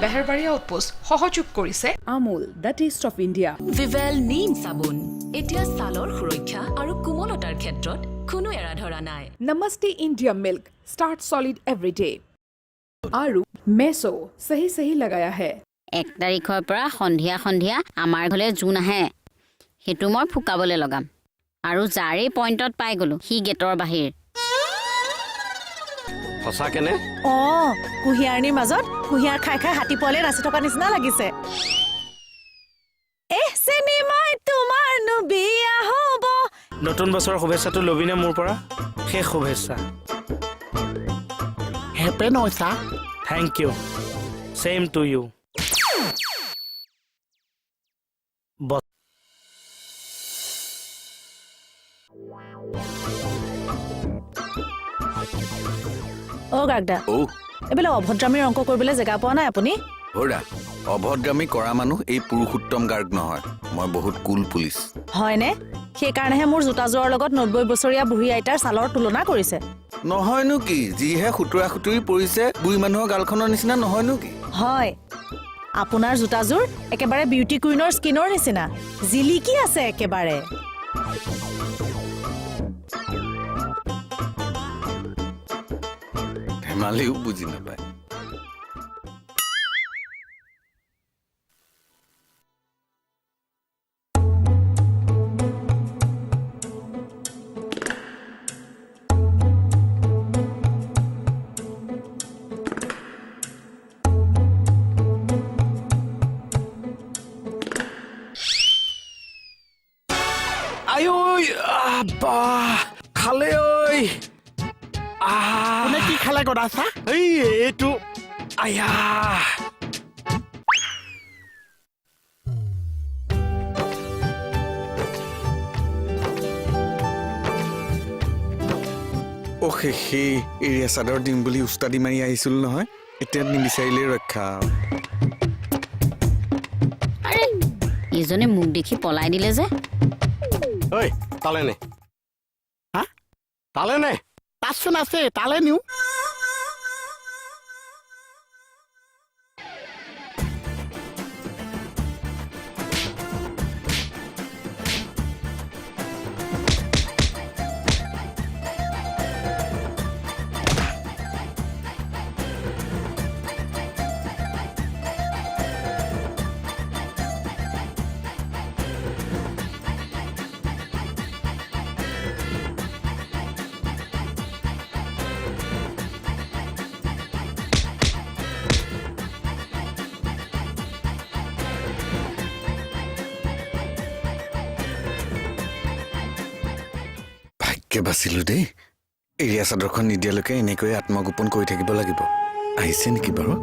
বেহেৰবাৰী outpost সহযোগ কৰিছে Amul the taste of India Vivel নিম চাবোন এতিয়া ছালৰ সুৰক্ষা আৰু কোমলতাৰ ক্ষেত্ৰত কোনো এৰা ধৰা নাই नमस्ते India milk start solid everyday আৰু মেছো सही सही लगाया है 1 তাৰিখৰ পৰা সন্ধিয়া সন্ধিয়া আমাৰ ঘৰলৈ জোন আহে হেতু মই ফুকাবলৈ লগাম আৰু জাৰে পইণ্টত পাই গলো হি গেটৰ বাহিৰ ফসা কেনে কুহিয়াৰনিৰ মাজত কুহিয়াৰ খাই খাই হাতী পোৱালে নাচি থকা নিচিনা লাগিছে চিনেমাই তোমাৰ নুবিয়া হ'ব নতুন বছৰৰ শুভেচ্ছাটো লবিনে মোৰ পৰা শেষ শুভেচ্ছা হেপে নয়সা thank you same to you গাগদা এইবিলাক অভদ্ৰামীৰ অংক কৰিবলৈ জেগা পোৱা নাই আপুনি হৰা অভদ্ৰামী কৰা মানুহ এই পুৰুষোত্তম গাৰ্গ নহয় মই বহুত কুল পুলিচ হয়নে সেইকাৰণেহে মোৰ জোতাযোৰৰ লগত 90 বছৰীয়া বুঢ়ী আইতাৰ ছালৰ তুলনা কৰিছে নহয়নো কি যিহে খুতুৰা খুতুৰি পৰিছে বুঢ়ী মানুহৰ গালখনৰ নিচিনা নহয়নো কি হয় আপোনাৰ জোতাযোৰ একেবাৰে বিউটি কুইনৰ স্কিনৰ নিচিনা জিলিকি আছে একেবাৰে ধেমালিও বুজি নাপায় খালে ঐ কোনে কি খালে গদাছা এইটো আয়া সেই এৰিয়া চাদৰ দিম বুলি উস্তাদি মাৰি আহিছিল নহয় এতিয়া নিবিচাৰিলে ৰক্ষা ইজনে মুখ দেখি পলাই দিলে যে ঐ তালে নে হা তালে নে তাচোন আছে তালে নিও বাচিলো দেই এৰিয়া চাদৰখন নিদিয়ালৈকে এনেকৈ আত্মগোপন কৰি থাকিব লাগিব আহিছে নেকি বাৰু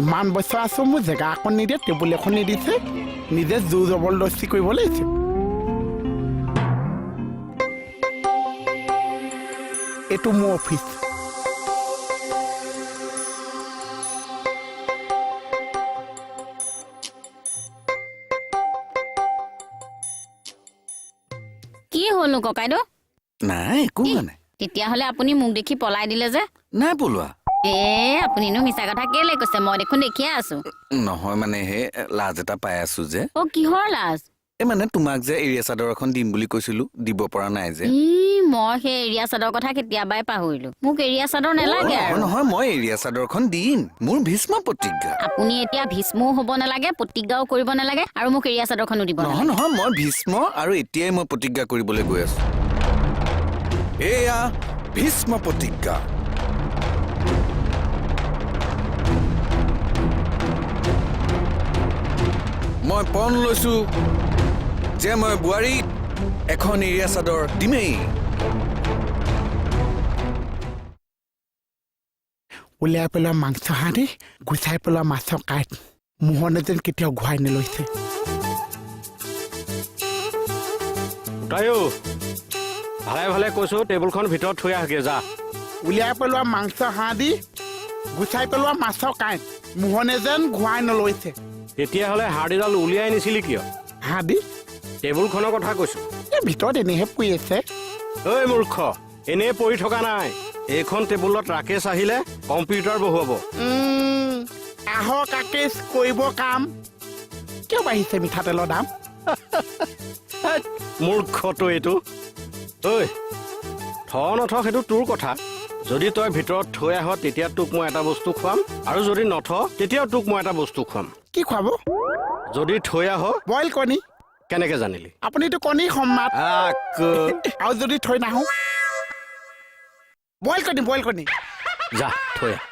ইমান বছৰ আছো মোৰ জেগা এখন নিদিয়ে টেবুল এখন নিদিছে নিজে জোৰ জবৰদস্তি কৰিব লাগিছে এইটো মোৰ অফিচ কি হলনো ককাইদেউ নাই একো হোৱা নাই তেতিয়াহলে আপুনি মুখ দেখি পলাই দিলে যে নাই পলোৱা আপুনিনো মিছা কথা কেলে কৈছে মই দেখোন দেখিয়ে আছো নহয় মানে হে লাজ এটা পাই আছো যে কিহৰ লাজ মানে তোমাক যে এৰিয়া চাদৰ এখন দিম বুলি কৈছিলো দিব পৰা নাই যে মই সেই এৰিয়া চাদৰ কথা কেতিয়াবাই পাহৰিলো মোক এৰিয়া চাদৰ নালাগে আৰু নহয় মই এৰিয়া চাদৰখন দিম মোৰ ভীষ্ম প্ৰতিজ্ঞা আপুনি এতিয়া ভীষ্মও হ'ব নালাগে প্ৰতিজ্ঞাও কৰিব নালাগে আৰু মোক এৰিয়া চাদৰখনো দিব নহয় নহয় মই ভীষ্ম আৰু এতিয়াই মই প্ৰতিজ্ঞা কৰিবলৈ গৈ আছো এয়া ভীষ্ম প্ৰতিজ্ঞা মই পণ লৈছো যে মই বোৱাৰীক এখন এৰিয়া চাদৰ দিমেই উলিয়াই পেলোৱা মাংস হাঁড়ি গুচাই পেলোৱা মাছৰ কাঁইট মোহনে যেন কেতিয়াও ঘূৰাই নেলৈছে তাইও ভালে ভালে কৈছো টেবুলখন ভিতৰত থৈ আহগে যা উলিয়াই পেলোৱা মাংস হাঁহ দি গুচাই পেলোৱা মাছৰ কাঁইট মোহনে যেন ঘূৰাই নলৈছে তেতিয়াহ'লে হাড়িডাল উলিয়াই নিছিলি কিয় হাঁহ দি টেবুলখনৰ কথা কৈছো এই ভিতৰত এনেহে পৰি আছে ঐ মূৰ্খ এনেই পৰি থকা নাই এইখন টেবুলত ৰাকেশ আহিলে কম্পিউটাৰ বহুৱাব আহক ৰাকেশ কৰিব কাম কিয় বাঢ়িছে মিঠাতেলৰ দাম মূৰ্খটো এইটো ঐ থ নথ সেইটো তোৰ কথা যদি তই ভিতৰত থৈ আহ তেতিয়া তোক মই এটা বস্তু খুৱাম আৰু যদি নথ তেতিয়াও তোক মই এটা বস্তু খুৱাম কি খুৱাব যদি থৈ আহ বইল কণী কেনেকে জানিলি আপুনিতো কণী সম্মাত আৰু যদি থৈ নাহো বইল কণী যা থৈ আহ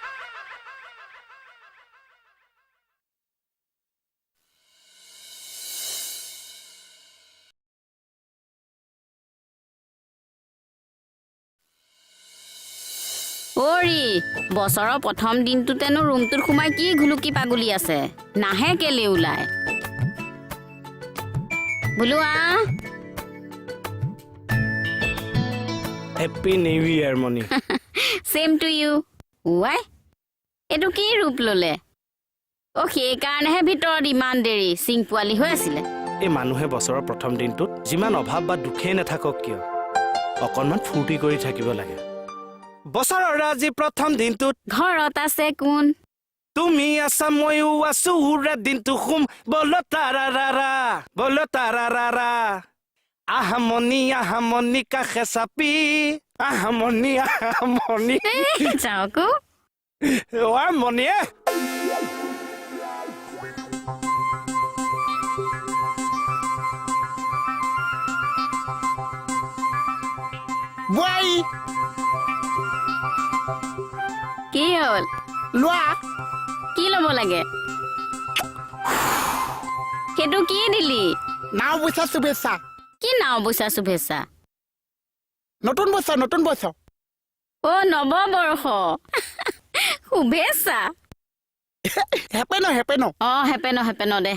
অৰি বছৰৰ প্ৰথম দিনটোতেনো ৰুমটোত সোমাই কি ঘুলুকি পাগুলি আছে নাহে কেলে ওলাই বোলো happy new year Moni same to you why এইটো কি ৰূপ ললে সেইকাৰণেহে ভিতৰত ইমান দেৰি চিং পোৱালি হৈ আছিলে এই মানুহে বছৰৰ প্ৰথম দিনটোত যিমান অভাৱ বা দুখেই নাথাকক কিয় অকণমান ফূৰ্তি কৰি থাকিব লাগে বছৰৰ আজি প্ৰথম দিনটোত ঘৰত আছে কোন তুমি আছা ময়ো আছো উৰা দিনটো শুম বল তাৰাৰা আহামনি কাষে চাপি আহামনি যাওকো মণিয়ে বোৱাৰী কি হ'ল লোৱা কি ল'ব লাগে সেইটো কি দিলি নাও বৈছা শুভেচ্ছা কি নাও বৈছা শুভেচ্ছা নতুন বছৰ নৱবৰ্ষ শুভেচ্ছা হেপে ন হেপে ন দে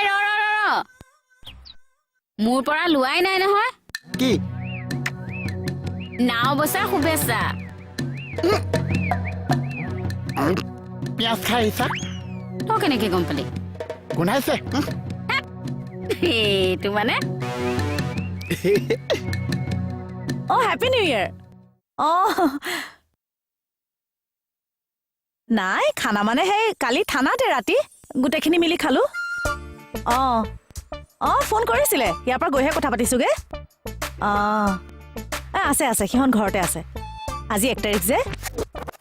ৰ মোৰ পৰা লোৱাই নাই নহয় কি নাও বৈছা শুভেচ্ছা পিঁয়াজ খাই আহিছা তই কেনেকে গম পালি গোন্ধাইছে সেইটো মানে হেপী নিউ ইয়েৰ নাই খানা মানে সেই কালি থানাতে ৰাতি গোটেইখিনি মিলি খালো ফোন কৰিছিলে ইয়াৰ পৰা গৈহে কথা পাতিছোগে আছে সিহঁত ঘৰতে আছে আজি 1 তাৰিখ যে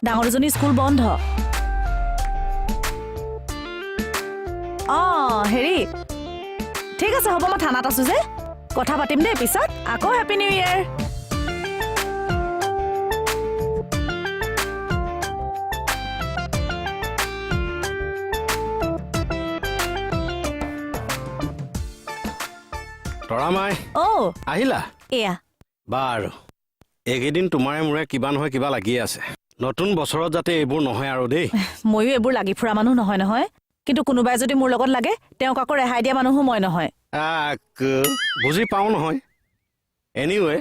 ডাঙৰ দুজনী স্কুল বন্ধ হেৰি ঠিক আছে হ'ব মই থানাত আছো যে কথা পাতিম দেই পিছত আকৌ হেপী নিউ ইয়েৰ তৰামাই আহিলা এয়া বাৰু এইকেইদিন তোমাৰে মোৰে কিবা নহয় কিবা লাগি আছে নতুন বছৰত যাতে এইবোৰ নহয় আৰু দেই ময়ো এইবোৰ লাগি ফুৰা মানুহ নহয় কিন্তু কোনোবাই যদি মোৰ লগত লাগে তেওঁক আকৌ ৰেহাই দিয়া মানুহো মই নহয় বুজি পাওঁ নহয় এনিৱে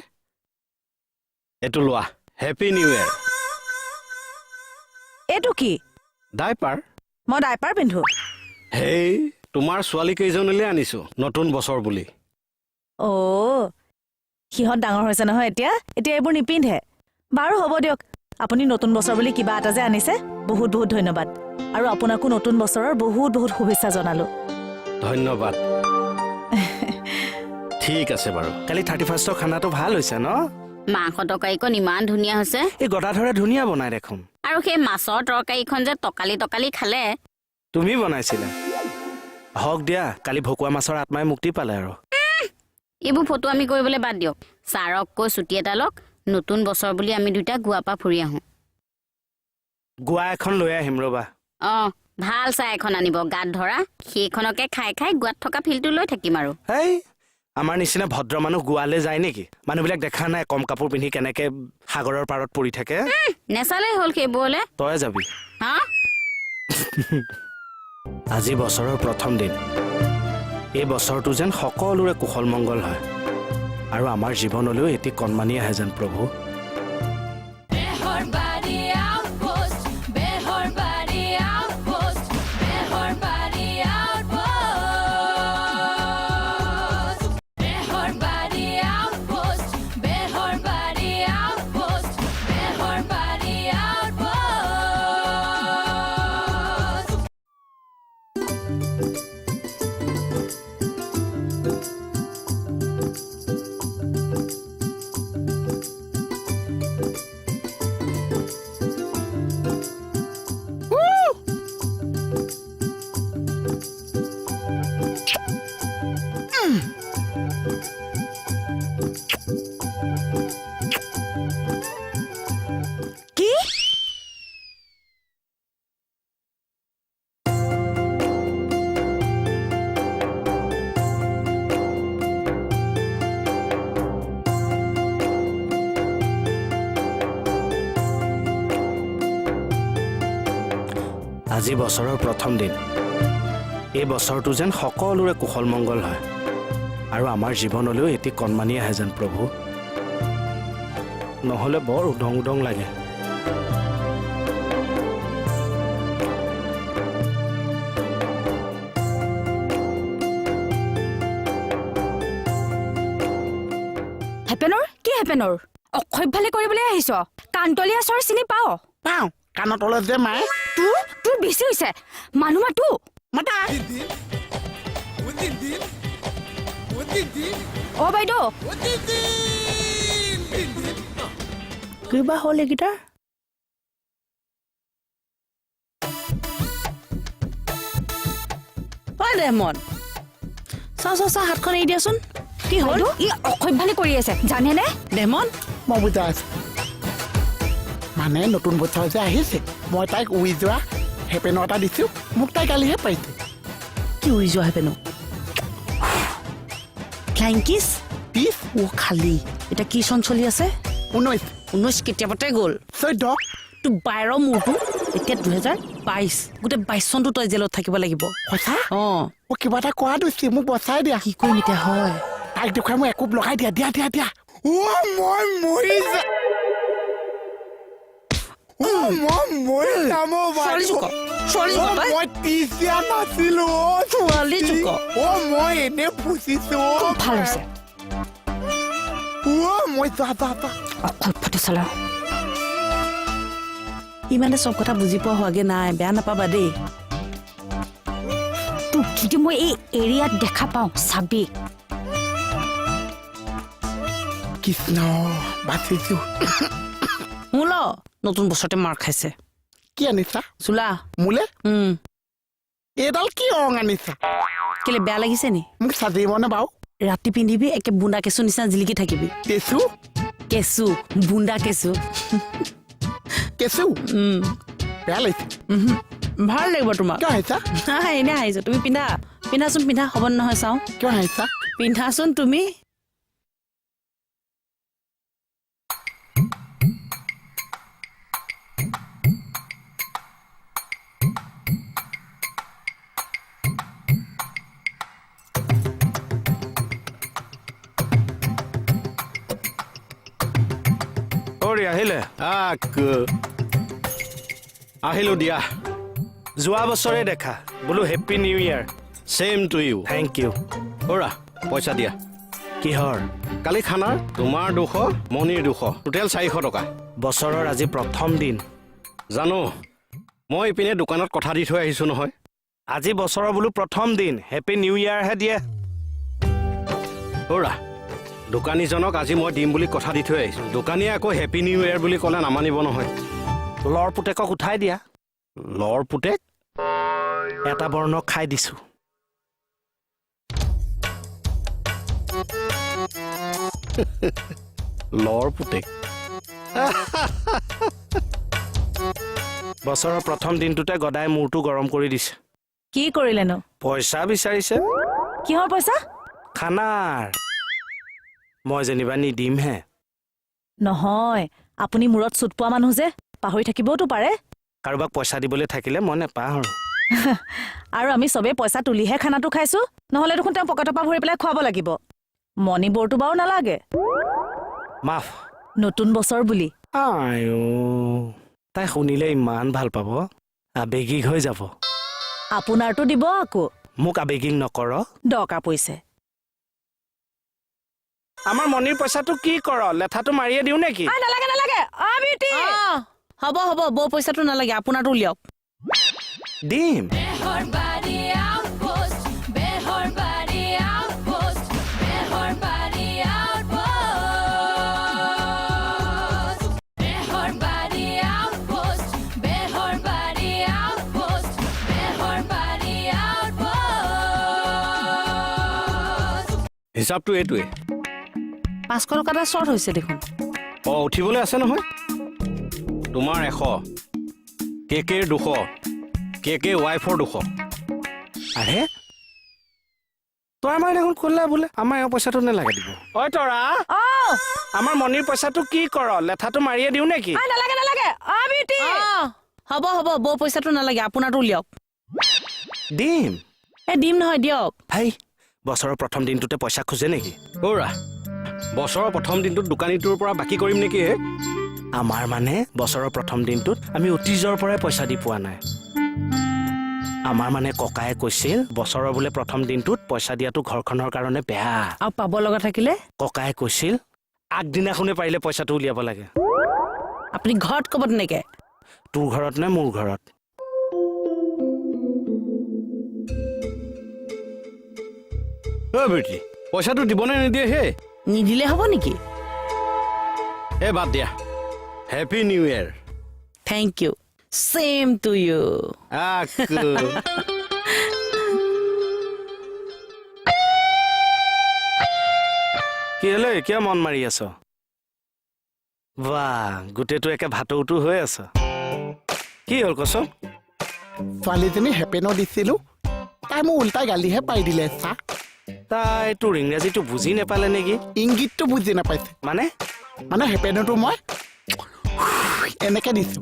এইটো লোৱা হেপী নিউ ইয়েৰ এইটো কি ডাইপাৰ মই ডাইপাৰ পিন্ধো হেই তোমাৰ ছোৱালী কেইজনীলৈ আনিছো নতুন বছৰ বুলি সিহঁত ডাঙৰ হৈছে নহয় এতিয়া এইবোৰ নিপিন্ধে বাৰু হ'ব দিয়ক আপুনি নতুন বছৰ বুলি কিবা এটা যে আনিছে বহুত বহুত ধন্যবাদ আৰু আপোনাকো নতুন বছৰৰ বহুত বহুত শুভেচ্ছা জনালো ধন্যবাদ ঠিক আছে বাৰু কালি 31ৰ খানাটো ভাল হৈছে ন মাংস তৰকাৰীখন ইমান ধুনীয়া হৈছে এই গদাধৰে ধুনীয়া বনাই দেখোন আৰু সেই মাছৰ তৰকাৰীখন যে টকালি খালে তুমি বনাইছিলা হওক দিয়া কালি ভকুৱা মাছৰ আত্মাই মুক্তি পালে আৰু এইবোৰ ফটো আমি কৰিবলৈ বাদ দিয়ক ছাৰক কৈ ছুটি এটা লওক নতুন বছৰ বুলি আমি দুটা গোৱাৰ পৰা ফুৰি আহোঁ গোৱা এখন লৈ আহিম ৰবা ভাল চাহ এখন আনিব গাত ধৰা সেইখনকে খাই গোৱাত থকা ফিলটো লৈ থাকিম আৰু হেই আমাৰ নিচিনা ভদ্ৰ মানুহ গোৱালৈ যায় নেকি মানুহবিলাক দেখা নাই কম কাপোৰ পিন্ধি কেনেকে সাগৰৰ পাৰত পৰি থাকে নেচালেই হ'ল সেইবোৰলে তই যাবি হা আজি বছৰৰ প্ৰথম দিন এই বছৰটো যেন সকলোৰে কুশল মংগল হয় আৰু আমাৰ জীৱনলৈও এটি কণমানি আহে যেন প্ৰভু আজি বছৰৰ প্ৰথম দিন এই বছৰটো যেন সকলোৰে কুশল মংগল হয় আৰু আমাৰ জীৱনলৈও এটি কণমানি আহে যেন প্ৰভু নহ'লে বৰ উদং উদং লাগে হেপেনৰ কি হেপেনৰ অক্ষয় ভালে কৰিবলৈ আহিছ কান্তলীয়া চৰ চিনি পাও পাওঁ কাণৰ তলত যে মায়ে তোৰ বেছি হৈছে মানুহ মাতো মাতা অ বাইদেউ কিবা হ'ল এইকেইটাৰ ৰেমন চা হাতখন এৰি দিয়াচোন কি হ'ল ই অক্ষয় ভালে কৰি আছে জানেনে ৰেমন মই বুজা আছো মানে নতুন বছৰ যে আহিছে মই তাইক উৰি যোৱা হেপেনৰ এটা দিছো মোক তাই কালিহে পাইছে কি উৰি যোৱা হেপেনো ফ্লাইং কিছ পিছ অ খালি এতিয়া কি চন চলি আছে 19 কেতিয়াবাতে গ'ল 14 তোৰ 12 মূৰটো এতিয়া 2022 গোটেই 22 চনটো তই জেলত থাকিব লাগিব সঁচা অ কিবা এটা কোৱা দিছে মোক বচাই দিয়া কি কৰিম এতিয়া হয় তাইক দেখুৱাই মই একোপ লগাই দিয়া মই মৰি যাম মই তিছিয়া নাছিলো মই এনে ফুচিছো ভাল হৈছে মই যা অক্ষয় ফটো চলা ইমানে চব কথা বুজি পোৱা হোৱাগে নাই বেয়া নাপাবা দেই তোক যদি মই এই এৰিয়াত দেখা পাওঁ চাবি কৃষ্ণ বাচিছো মোল নতুন বছৰতে মাৰ খাইছে কি আনিছা চোলা মোলে এইডাল কি ৰং আনিছা কেলে বেয়া লাগিছে নি মোক চাজিবনে বাৰু ৰাতি পিন্ধিবি একে বুন্দা কেঁচু নিচিনা জিলিকি থাকিবি কেঁচু কেঁচু বুন্দা কেঁচু বেয়া লাগিছে ভাল লাগিব তোমাক কিয় আহিছা এনে আহিছো তুমি পিন্ধাচোন পিন্ধা হ'ব নহয় চাওঁ কিয় আহিছা পিন্ধাচোন তুমি আহিলে আহিলো দিয়া যোৱা বছৰে দেখা বোলো happy new year same to you thank you অৰা পইচা দিয়া কিহৰ কালি খানাৰ তোমাৰ 200 মনিৰ 200 টোটেল 400 টকা বছৰৰ আজি প্ৰথম দিন জানো মই ইপিনে দোকানত কথা দি থৈ আহিছো নহয় আজি বছৰৰ বোলো প্ৰথম দিন হেপী নিউ ইয়াৰহে দিয়ে অৰা দোকানীজনক আজি মই দিম বুলি কথা দি থৈ আহিছো দোকানীয়ে আকৌ হেপী নিউ ইয়াৰ বুলি ক'লে নামানিব নহয় লৰ পুতেকক উঠাই দিয়া লৰ পুতেক এটা বৰ্ণ খাই দিছো লৰ পুতেক বছৰৰ প্ৰথম দিনটোতে গদাই মূৰটো গৰম কৰি দিছে কি কৰিলেনো পইচা বিচাৰিছে কিহৰ পইচা খানাৰ মই যেনিবা নিদিমহে নহয় আপুনি মূৰত চুট পোৱা মানুহ যে পাহৰি থাকিবওতো পাৰে কাৰোবাক পইচা দিবলৈ থাকিলে মই নেপাহৰো আৰু আমি চবেই পইচা তুলিহে খানাটো খাইছো নহ'লে দেখোন তেওঁ পকেটৰ পৰা ভৰি পেলাই খুৱাব লাগিব মণিবৰটো বাৰু নালাগে মাফ নতুন বছৰ বুলি আইও তাই শুনিলে ইমান ভাল পাব আবেগিক হৈ যাব আপোনাৰটো দিব আকৌ মোক আবেগিক নকৰ দৰকাৰ পৰিছে আমাৰ মনিৰ পইচাটো কি কৰ লেঠাটো মাৰিয়ে দিওঁ নেকি নালাগে হ'ব বৌ পইচাটো নালাগে আপোনাৰটো উলিয়াওক দিম হিচাপটো এইটোৱে 500 টকা এটা শ্বৰ্ট হৈছে দেখোন উঠিবলৈ আছে নহয় তোমাৰ 100 কেকেৰ 200 কেকে ৱাইফৰ 200 আৰে তই আমাৰ দেখোন ক'লে বোলে আমাৰ এওঁ পইচাটো নালাগে দিব ঐ তৰা আমাৰ মনিৰ পইচাটো কি কৰ লেঠাটো মাৰিয়ে দিওঁ নেকি নালাগে হ'ব হ'ব বৌ পইচাটো নালাগে আপোনাৰটো উলিয়াওক দিম দিম নহয় দিয়ক ভাই বছৰৰ প্ৰথম দিনটোতে পইচা খোজে নেকি অ'ৰা বছৰৰ প্ৰথম দিনটোত দোকানীটোৰ পৰা বাকী কৰিম নেকি হে আমাৰ মানে বছৰৰ প্ৰথম দিনটোত আমি অতীজৰ পৰাই পইচা দি পোৱা নাই আমাৰ মানে ককায়ে কৈছিল বছৰৰ বোলে প্ৰথম দিনটোত পইচা দিয়াটো ঘৰখনৰ কাৰণে বেয়া আৰু পাব লগা থাকিলে ককায়ে কৈছিল আগদিনাখনে পাৰিলে পইচাটো উলিয়াব লাগে আপুনি ঘৰত ক'ব তেনেকে তোৰ ঘৰত নে মোৰ ঘৰত বেটি পইচাটো দিবনে নিদিয়ে হে নিদিলে হ'ব নেকি এ বাদ দিয়া happy new year thank you same to you কি হলে কিয় মন মাৰি আছ বাহ গোটেইটো একে ভাটৌটো হৈ আছ কি হ'ল কচোন ছোৱালীজনী হেপেনো দিছিলো তাই মোক উল্টাই গালিহে পাই দিলে চা তাই তোৰ ইংৰাজীটো বুজি নেপালে নেকি ইংগিতটো বুজি নাপাইছে মানে হেপেনোটো মই এনেকে দিছো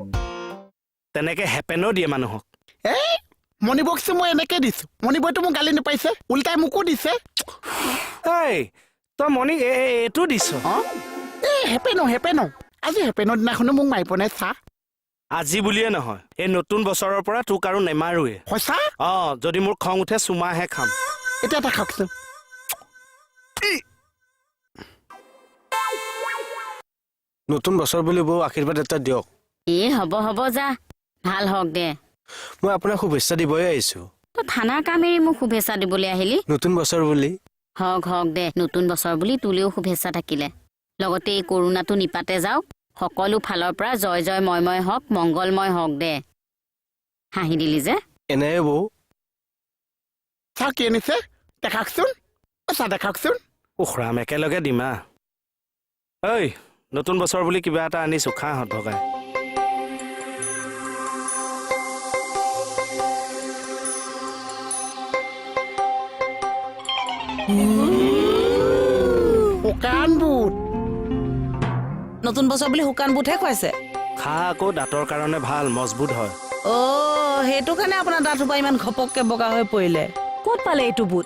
তেনেকে হেপেনো দিয়ে মানুহক মণিবকচো মই এনেকে দিছো মণিবইটো মোক গালি নাপাইছে উল্টাই মোকো দিছে এই তই মণিক এইটো দিছ হেপেনো আজি হেপেনৰ দিনাখনো মোক মাৰি পোৱা নাই চা আজি বুলিয়ে নহয় এই নতুন বছৰৰ পৰা তোক আৰু নেমাৰোৱে সঁচা যদি মোৰ খং উঠে চুমাহে খাম এতিয়া এটা খাওকচোন নতুন বছৰ বুলি বৌ আশীৰ্বাদ এটা দিয়ক হ'ব হ'ব যা ভাল হওক দে মই আপোনাক শুভেচ্ছা দিবই আহিছো তই থানাৰ কাম এৰি মোক শুভেচ্ছা দিবলৈ আহিলি নতুন বছৰ বুলি হওক দে নতুন বছৰ বুলি তোলেও শুভেচ্ছা থাকিলে লগতে এই কৰোণাটো নিপাতে যাওক সকলো ফালৰ পৰা জয় জয় ময় হওক মংগলময় হওক দে হাঁহি দিলি যে এনে বৌ চা কি আনিছে দেখাকচোন চা দেখাকচোন উখৰাম একেলগে দিমা ঐ নতুন বছৰ বুলি কিবা এটা আনিছো খাহঁত ভগাই শুকান বুট নতুন বছৰ বুলি শুকান বুটহে খুৱাইছে খা আকৌ দাঁতৰ কাৰণে ভাল মজবুত হয় সেইটো কাৰণে আপোনাৰ দাঁতোপা ইমান ঘপককে বগা হৈ পৰিলে ক'ত পালে এইটো বুট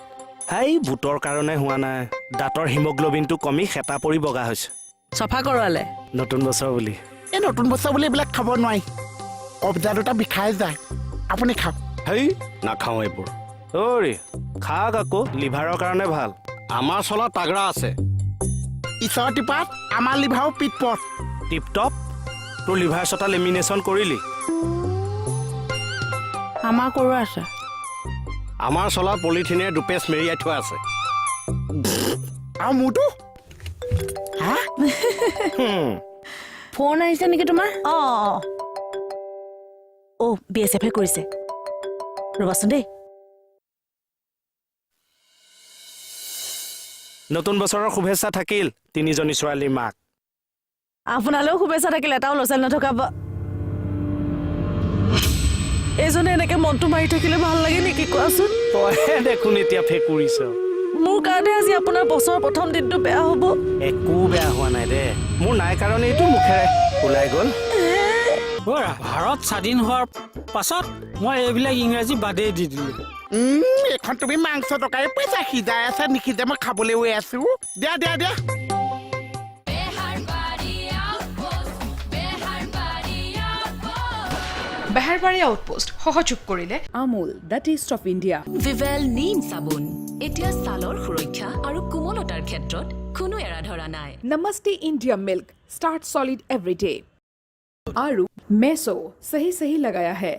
বুটৰ কাৰণে হোৱা নাই দাঁতৰ হিমগ্লবিনটো কমি খেতা পৰি বগা হৈছে চফা কৰোৱালে নতুন বছৰ বুলি এই নতুন বছৰ বুলি এইবিলাক খাব নোৱাৰি কব্জা দুটা বিষাই যায় আপুনি খাওক নাখাওঁ এইবোৰ খাক আকৌ লিভাৰৰ কাৰণে ভাল আমাৰ চলা তাগৰা আছে ঈশ্বৰৰ টিপাত আমাৰ লিভাৰো পিটপট টিপটপ তোৰ লিভাৰ চটা লেমিনেশ্যন কৰিলি আমাৰ কৰোৱা আছে আমাৰ চলা পলিথিনেৰে দুপেচ মেৰিয়াই থোৱা আছে আৰু মোৰতো ফোন আহিছে নেকি তোমাৰ BSF কৰিছে ৰবাচোন দেই নতুন বছৰৰ শুভেচ্ছা থাকিল তিনিজনী ছোৱালীৰ মাক আপোনালৈও শুভেচ্ছা থাকিল এটাও ল'ৰা ছোৱালী নথকা এইজনে এনেকে মনটো মাৰি থাকিলে ভাল লাগে নেকি কোৱাচোন তইহে দেখোন এতিয়া ফেকুৰিছ মোৰ কাৰণে আজি আপোনাৰ বছৰৰ প্ৰথম দিনটো বেয়া হ'ব একো বেয়া হোৱা নাই দে মোৰ নাই কাৰণে এইটো মুখেৰে ওলাই গ'ল ভাৰত স্বাধীন হোৱাৰ পাছত মই এইবিলাক ইংৰাজী বাদেই দি দিলো এখন তুমি মাংস টকাৰে পইচা সিজাই আছে নিসিজে মই খাবলৈ গৈ আছো দিয়া বেহাৰবাৰী আউটপোষ্ট সহযোগ কৰিলে Amul the taste of India Vivel নিম চাবোন এতিয়া ছালৰ সুৰক্ষা আৰু কোমলতাৰ ক্ষেত্ৰত কোনো এৰা ধৰা নাই नमस्ते India milk start solid every day आरू मेसो सही लगाया है